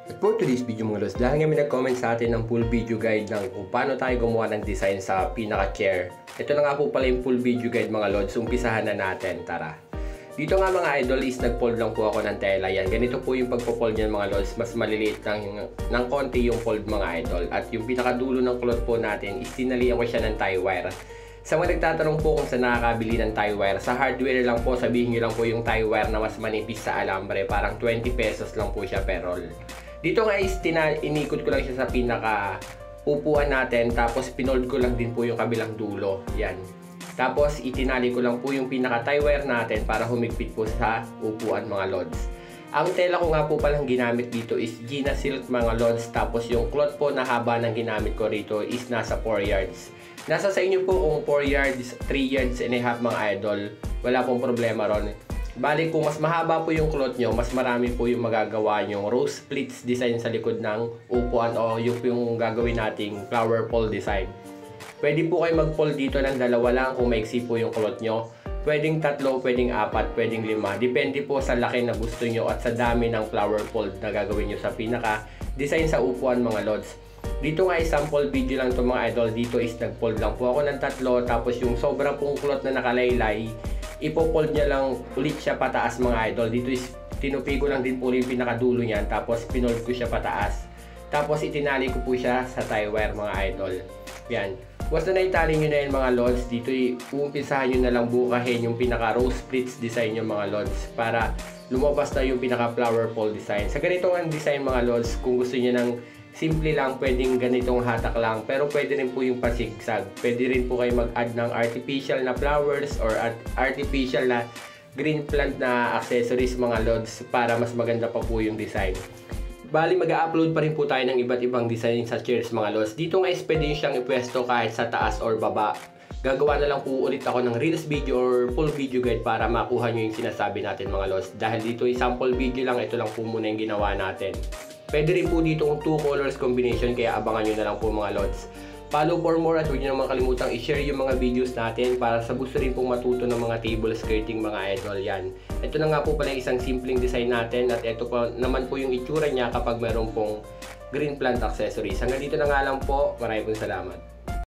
At for today's video mga lods, dahil nga may nag-comment sa atin ng full video guide ng kung paano tayo gumawa ng design sa pinaka-chair. Ito na nga po pala yung full video guide mga lods, umpisahan na natin, tara. Dito nga mga idol is nag-fold lang po ako ng tela yan. Ganito po yung pagpo-fold niyan mga lods, mas maliliit lang ng konti yung fold mga idol. At yung pinakadulo ng cloth po natin is tinalian ko siya ng tie wire. Sa mga nagtatanong po kung saan nakakabili ng tie wire, sa hardware lang po, sabihin nyo lang po yung tie wire na mas manipis sa alambre, parang 20 pesos lang po siya per roll. Dito nga is inikot ko lang siya sa pinaka upuan natin, tapos pinold ko lang din po yung kabilang dulo, yan. Tapos itinali ko lang po yung pinaka tie wire natin para humigpit po sa upuan mga lods. Ang tela ko nga po palang ginamit dito is Gina Silk mga lods, tapos yung cloth po na haba ng ginamit ko rito is nasa 4 yards. Nasa sa inyo po kung 4 yards, 3 yards and a half mga idol, wala pong problema ron. Bali kung mas mahaba po yung cloth nyo, mas marami po yung magagawa yung rose splits design sa likod ng upuan o yung gagawin nating flower pole design. Pwede po kayo mag-fold dito ng dalawa lang kung maiksi po yung cloth nyo. Pwedeng tatlo, pwedeng apat, pwedeng lima. Depende po sa laki na gusto nyo at sa dami ng flower pole na gagawin nyo sa pinaka design sa upuan mga lods. Dito nga sample video lang to mga idol. Dito is nag-fold lang po ako ng tatlo, tapos yung sobra pong cloth na nakalaylay, ipo-fold niya lang ulit siya pataas mga idol. Dito is tinupi ko lang din po yung pinakadulo niyan, tapos pinold ko siya pataas. Tapos itinali ko po siya sa tie wire mga idol. Yan. Basta na itali nyo na yun mga lods, dito uumpisahan nyo na lang bukahin yung pinaka rose splits design nyo mga lods para lumabas na yung pinaka flower pole design. Sa ganitong ang design mga lods, kung gusto nyo ng simple lang, pwedeng ganitong hatak lang, pero pwede rin po yung pasigsag. Pwede rin po kayo mag-add ng artificial na flowers or artificial na green plant na accessories mga lods para mas maganda pa po yung design. Bali mag-upload pa rin po tayo ng iba't ibang design sa chairs mga lods. Dito nga is pwede siyang ipwesto kahit sa taas or baba. Gagawa na lang po ulit ako ng reels video or full video guide para makuha nyo yung sinasabi natin mga lods. Dahil dito ay sample video lang, ito lang po muna yung ginawa natin. Pwede rin po dito kung 2 colors combination, kaya abangan nyo na lang po mga lods. Follow for more at huwag nyo naman kalimutang i-share yung mga videos natin para sa gusto rin pong matuto ng mga table skirting mga idol yan. Ito na nga po pala isang simpleng design natin at ito po naman po yung itsura niya kapag meron pong green plant accessories. Hanggang dito na nga lang po. Maraming salamat.